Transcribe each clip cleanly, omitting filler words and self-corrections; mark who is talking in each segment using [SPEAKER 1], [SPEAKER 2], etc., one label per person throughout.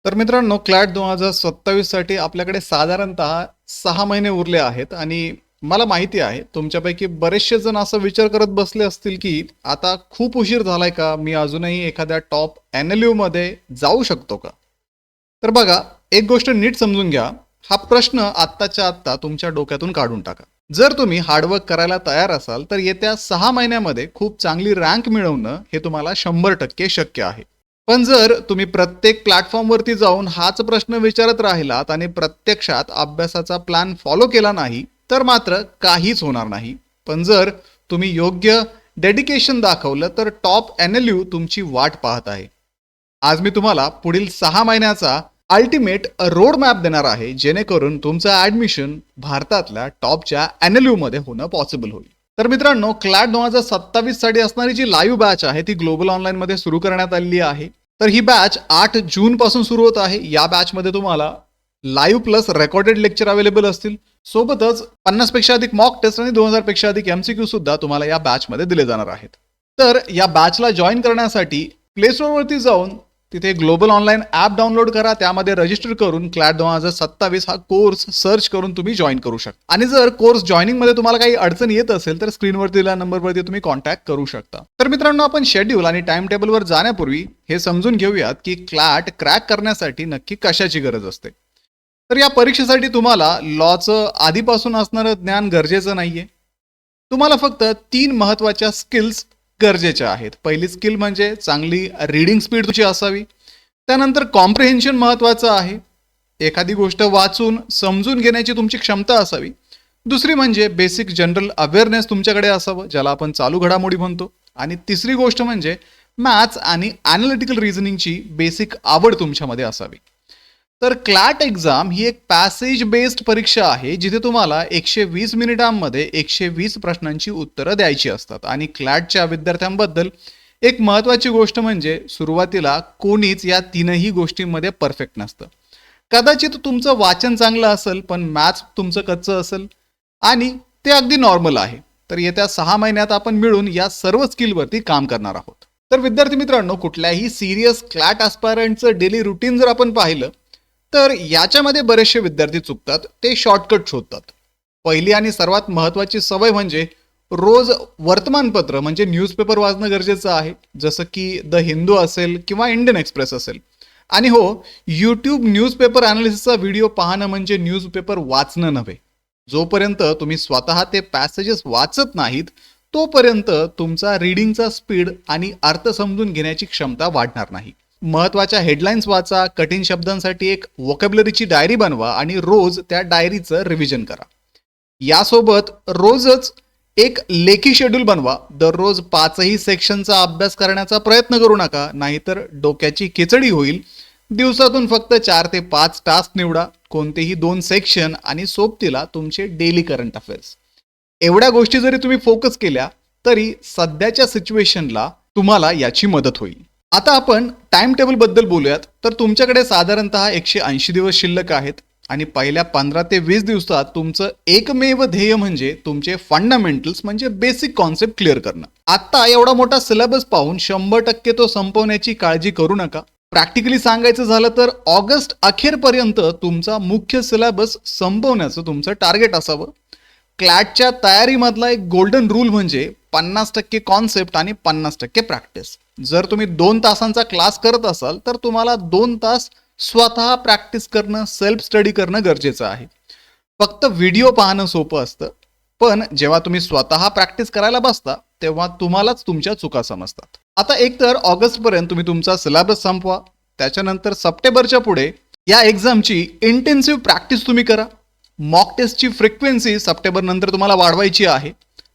[SPEAKER 1] तर मित्रांनो, क्लॅट 2027 साठी आपल्याकडे साधारणतः 6 महिने उरले आहेत आणि मला माहिती आहे तुमच्यापैकी बरेचसे जण असं विचार करत बसले असतील की आता खूप उशीर झालाय का, मी अजूनही एखाद्या टॉप NLU मध्ये जाऊ शकतो का? तर बघा, एक गोष्ट नीट समजून घ्या. हा प्रश्न आत्ताच्या आत्ता तुमच्या डोक्यातून काढून टाका. जर तुम्ही हार्डवर्क करायला तयार असाल तर येत्या 6 महिन्यामध्ये खूप चांगली रँक मिळवणं हे तुम्हाला 100% शक्य आहे. पण जर तुम्ही प्रत्येक प्लॅटफॉर्मवरती जाऊन हाच प्रश्न विचारत राहिलात आणि प्रत्यक्षात अभ्यासाचा प्लॅन फॉलो केला नाही तर मात्र काहीच होणार नाही. पण जर तुम्ही योग्य डेडिकेशन दाखवलं तर टॉप NLU तुमची वाट पाहत आहे. आज मी तुम्हाला पुढील 6 महिन्याचा अल्टिमेट रोड मॅप देणार आहे, जेणेकरून तुमचं ऍडमिशन भारतातल्या टॉपच्या NLU मध्ये होणं पॉसिबल होईल. तर मित्रांनो, क्लॅट 2027 साठी असणारी जी लाईव्ह बॅच आहे ती ग्लोबल ऑनलाईन मध्ये सुरू करण्यात आलेली आहे. तर ही बॅच 8 जून पासून सुरू होत आहे. या बॅच मध्ये तुम्हाला live plus recorded lecture available असतील. सोबतच 50 पेक्षा अधिक मॉक टेस्ट आणि 2000 पेक्षा अधिक MCQ सुद्धा तुम्हाला या बॅच मध्ये दिले जाणार आहेत. तर या बॅचला जॉईन करण्यासाठी प्ले स्टोअर वरती जाऊन तिथे ग्लोबल ऑनलाईन ॲप डाउनलोड करा. त्यामध्ये रजिस्टर करून क्लॅट 2027 हा कोर्स सर्च करून तुम्ही जॉईन करू शकता. आणि जर कोर्स जॉईनिंग मध्ये तुम्हाला काही अडचण येत असेल तर स्क्रीनवर दिलेल्या नंबरवरती तुम्ही कॉन्टॅक्ट करू शकता. तर मित्रांनो, आपण शेड्यूल आणि टाइम टेबलवर जाण्यापूर्वी हे समजून घेऊयात की क्लॅट क्रॅक करण्यासाठी नक्की कशाची गरज असते. तर या परीक्षेसाठी तुम्हाला लॉचं आधीपासून असणारं ज्ञान गरजेचं नाहीये. तुम्हाला फक्त 3 महत्त्वाच्या स्किल्स गरजेच्या आहेत. पहिली स्किल म्हणजे चांगली रीडिंग स्पीड तुमची असावी. त्यानंतर कॉम्प्रिहेन्शन महत्त्वाचं आहे. एखादी गोष्ट वाचून समजून घेण्याची तुमची क्षमता असावी. दुसरी म्हणजे बेसिक जनरल अवेअरनेस तुमच्याकडे असावं, ज्याला आपण चालू घडामोडी म्हणतो. आणि तिसरी गोष्ट म्हणजे मॅथ्स आणि ॲनालिटिकल रिझनिंगची बेसिक आवड तुमच्यामध्ये असावी. तर क्लॅट एक्झाम ही एक पॅसेज बेस्ड परीक्षा आहे, जिथे तुम्हाला 120 मिनिटांमध्ये 120 प्रश्नांची उत्तरं द्यायची असतात. आणि क्लॅटच्या विद्यार्थ्यांबद्दल एक महत्त्वाची गोष्ट म्हणजे सुरुवातीला कोणीच या तीनही गोष्टींमध्ये परफेक्ट नसतं. कदाचित तुमचं वाचन चांगलं असेल पण मॅथ्स तुमचं कच्चं असेल आणि ते अगदी नॉर्मल आहे. तर येत्या 6 महिन्यात आपण मिळून या सर्व स्किलवरती काम करणार आहोत. तर विद्यार्थी मित्रांनो, कुठल्याही सिरियस क्लॅट ॲस्पायरंटचं डेली रुटीन जर आपण पाहिलं तर याच्यामध्ये बरेचसे विद्यार्थी चुकतात. ते शॉर्टकट शोधतात. पहिली आणि सर्वात महत्त्वाची सवय म्हणजे रोज वर्तमानपत्र म्हणजे न्यूजपेपर वाचणं गरजेचं आहे, जसं की द हिंदू असेल किंवा इंडियन एक्सप्रेस असेल. आणि हो, यूट्यूब न्यूजपेपर ॲनालिसिसचा व्हिडिओ पाहणं म्हणजे न्यूजपेपर वाचणं नव्हे. जोपर्यंत तुम्ही स्वतः ते पॅसेजेस वाचत नाहीत तोपर्यंत तुमचा रीडिंगचा स्पीड आणि अर्थ समजून घेण्याची क्षमता वाढणार नाही. महत्त्वाच्या हेडलाईन्स वाचा, कठीण शब्दांसाठी एक व्होकॅब्युलरीची डायरी बनवा आणि रोज त्या डायरीचं रिव्हिजन करा. यासोबत रोजच एक लेखी शेड्यूल बनवा. दररोज 5ही सेक्शनचा अभ्यास करण्याचा प्रयत्न करू नका, नाहीतर डोक्याची खिचडी होईल. दिवसातून फक्त 4 ते 5 टास्क निवडा, कोणतेही 2 सेक्शन आणि सोबतीला तुमचे डेली करंट अफेअर्स. एवढ्या गोष्टी जरी तुम्ही फोकस केल्या तरी सध्याच्या सिच्युएशनला तुम्हाला याची मदत होईल. आता आपण टाइम टेबल बद्दल बोलूयात. तर तुमच्याकडे साधारणतः 180 दिवस शिल्लक आहेत आणि पहिल्या 15 ते 20 दिवसात तुमचं एकमेव ध्येय म्हणजे तुमचे फंडामेंटल्स म्हणजे बेसिक कॉन्सेप्ट क्लिअर करणं. आता एवढा मोठा सिलेबस पाहून 100% तो संपवण्याची काळजी करू नका. प्रॅक्टिकली सांगायचं झालं तर ऑगस्ट अखेरपर्यंत तुमचा मुख्य सिलेबस संपवण्याचं तुमचं टार्गेट असावं. क्लॅटच्या तयारीमधला एक गोल्डन रूल म्हणजे 50% कॉन्सेप्ट आणि 50% प्रॅक्टिस. जर तुम्ही 2 तासांचा क्लास करत असाल तर तुम्हाला 2 तास स्वतः प्रॅक्टिस करणं, सेल्फ स्टडी करणं गरजेचं आहे. फक्त व्हिडिओ पाहणं सोपं असतं, पण जेव्हा तुम्ही स्वतः प्रॅक्टिस करायला बसता तेव्हा तुम्हालाच तुमच्या चुका समजतात. आता एकतर ऑगस्टपर्यंत तुम्ही तुमचा सिलेबस संपवा. त्याच्यानंतर सप्टेंबरच्या पुढे या एक्झामची इंटेन्सिव्ह प्रॅक्टिस तुम्ही करा. मॉक टेस्टची फ्रिक्वेन्सी सप्टेंबर नंतर तुम्हाला वाढवायची आहे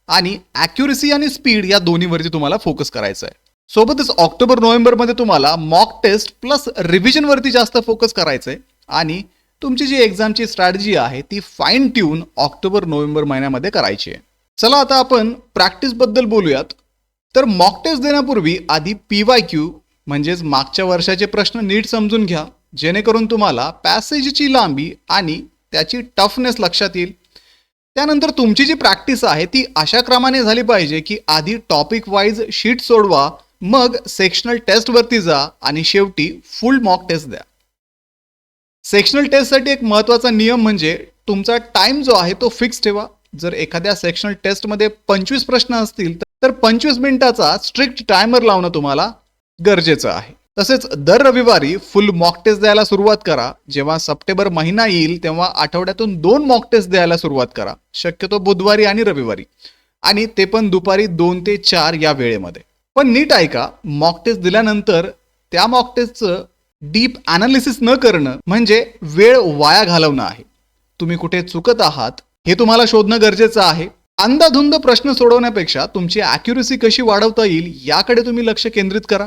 [SPEAKER 1] आणि ॲक्युरेसी आणि स्पीड या दोन्हीवरती तुम्हाला फोकस करायचा आहे. सोबतच ऑक्टोबर नोव्हेंबरमध्ये तुम्हाला मॉक टेस्ट प्लस रिव्हिजनवरती जास्त फोकस करायचं आहे आणि तुमची जी एक्झामची स्ट्रॅटेजी आहे ती फाईन ट्यून ऑक्टोबर नोव्हेंबर महिन्यामध्ये करायची आहे. चला आता आपण प्रॅक्टिसबद्दल बोलूयात. तर मॉक टेस्ट देण्यापूर्वी आधी PYQ म्हणजेच मागच्या वर्षाचे प्रश्न नीट समजून घ्या, जेणेकरून तुम्हाला पॅसेजची लांबी आणि त्याची टफनेस लक्षात येईल. त्यानंतर तुमची जी प्रॅक्टिस आहे ती अशा क्रमाने झाली पाहिजे की आधी टॉपिक वाईज शीट सोडवा, मग सेक्शनल टेस्टवरती जा आणि शेवटी फुल मॉक टेस्ट द्या. सेक्शनल टेस्टसाठी एक महत्त्वाचा नियम म्हणजे तुमचा टाइम जो आहे तो फिक्स ठेवा. जर एखाद्या सेक्शनल टेस्टमध्ये 25 प्रश्न असतील तर 25 मिनिटाचा स्ट्रिक्ट टायमर लावणं तुम्हाला गरजेचं आहे. तसेच दर रविवारी फुल मॉक टेस्ट द्यायला सुरुवात करा. जेव्हा सप्टेंबर महिना येईल तेव्हा आठवड्यातून 2 मॉक टेस्ट द्यायला सुरुवात करा, शक्यतो बुधवारी आणि रविवारी, आणि ते पण दुपारी 2 ते 4 या वेळेमध्ये. पण नीट ऐका, मॉक टेस्ट दिल्यानंतर त्या मॉक टेस्टचं डीप ॲनालिसिस न करणं म्हणजे वेळ वाया घालवणं आहे. तुम्ही कुठे चुकत आहात हे तुम्हाला शोधणं गरजेचं आहे. अंधाधुंद प्रश्न सोडवण्यापेक्षा तुमची ॲक्युरसी कशी वाढवता येईल याकडे तुम्ही लक्ष केंद्रित करा.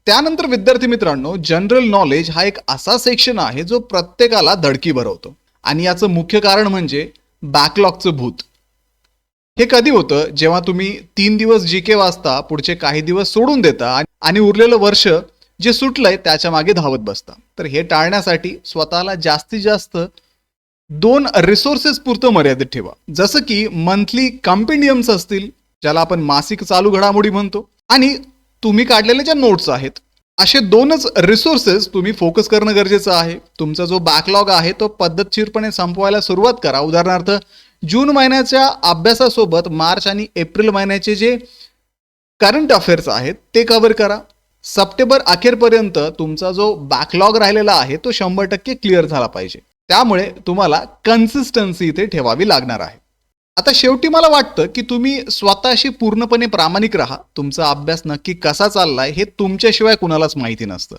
[SPEAKER 1] त्यानंतर विद्यार्थी मित्रांनो, जनरल नॉलेज हा एक असा सेक्शन आहे जो प्रत्येकाला धडकी भरवतो, आणि याचं मुख्य कारण म्हणजे बॅकलॉगचं भूत. हे कधी होतं? जेव्हा तुम्ही 3 दिवस जीके वाचता, पुढचे काही दिवस सोडून देता आणि उरलेलं वर्ष जे सुटलंय त्याच्या मागे धावत बसता. तर हे टाळण्यासाठी स्वतःला जास्तीत जास्त 2 रिसोर्सेस पुरतं मर्यादित ठेवा. जसं की मंथली कॉम्पेंडियम्स असतील, ज्याला आपण मासिक चालू घडामोडी म्हणतो, आणि तुम्ही काढलेले ज्या नोट्स आहेत, असे 2च रिसोर्सेस तुम्ही फोकस करणं गरजेचं आहे. तुमचा जो बॅकलॉग आहे तो पद्धतशीरपणे संपवायला सुरुवात करा. उदाहरणार्थ, जून महिन्याच्या अभ्यासासोबत मार्च आणि एप्रिल महिन्याचे जे करंट अफेअर्स आहेत ते कव्हर करा. सप्टेंबर अखेरपर्यंत तुमचा जो बॅकलॉग राहिलेला आहे तो 100% क्लिअर झाला पाहिजे. त्यामुळे तुम्हाला कन्सिस्टन्सी इथे ठेवावी लागणार आहे. आता शेवटी मला वाटतं की तुम्ही स्वतःशी पूर्णपणे प्रामाणिक राहा. तुमचा अभ्यास नक्की कसा चाललाय हे तुमच्याशिवाय कुणालाच माहिती नसतं.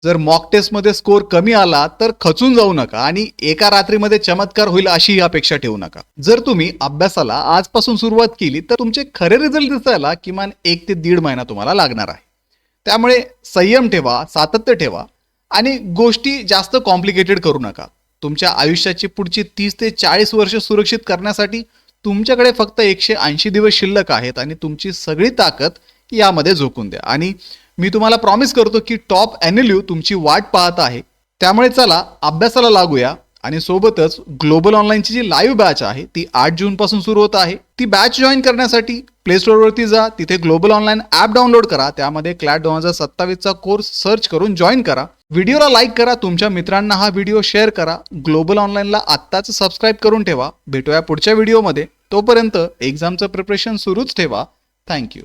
[SPEAKER 1] जर मॉक टेस्टमध्ये स्कोर कमी आला तर खचून जाऊ नका आणि एका रात्रीमध्ये चमत्कार होईल अशी अपेक्षा ठेवू नका. जर तुम्ही अभ्यासाला आजपासून सुरुवात केली तर तुमचे खरे रिझल्ट दिसायला किमान 1 ते 1.5 महिना तुम्हाला लागणार आहे. त्यामुळे संयम ठेवा, सातत्य ठेवा, आणि गोष्टी जास्त कॉम्प्लिकेटेड करू नका. तुमच्या आयुष्याची पुढची 30 ते 40 वर्ष सुरक्षित करण्यासाठी तुमच्याकडे फक्त 180 दिवस शिल्लक आहेत, आणि तुमची सगळी ताकद यामध्ये झोकून द्या. आणि मी तुम्हाला प्रॉमिस करतो की टॉप NLU तुमची वाट पाहत आहे. त्यामुळे चला अभ्यासाला लागूया. आणि सोबतच ग्लोबल ऑनलाईनची जी लाईव्ह बॅच आहे ती 8 जून पासून सुरू होत आहे. ती बॅच जॉईन करण्यासाठी प्ले स्टोअरवरती जा, तिथे ग्लोबल ऑनलाईन ॲप डाउनलोड करा, त्यामध्ये क्लॅट 2027चा कोर्स सर्च करून जॉईन करा. व्हिडिओला लाईक करा, तुमच्या मित्रांना हा व्हिडिओ शेअर करा. ग्लोबल ऑनलाईनला आत्ताच सबस्क्राईब करून ठेवा. भेटूया पुढच्या व्हिडिओमध्ये. तोपर्यंत एक्झामचं प्रिपरेशन सुरूच ठेवा. थँक्यू.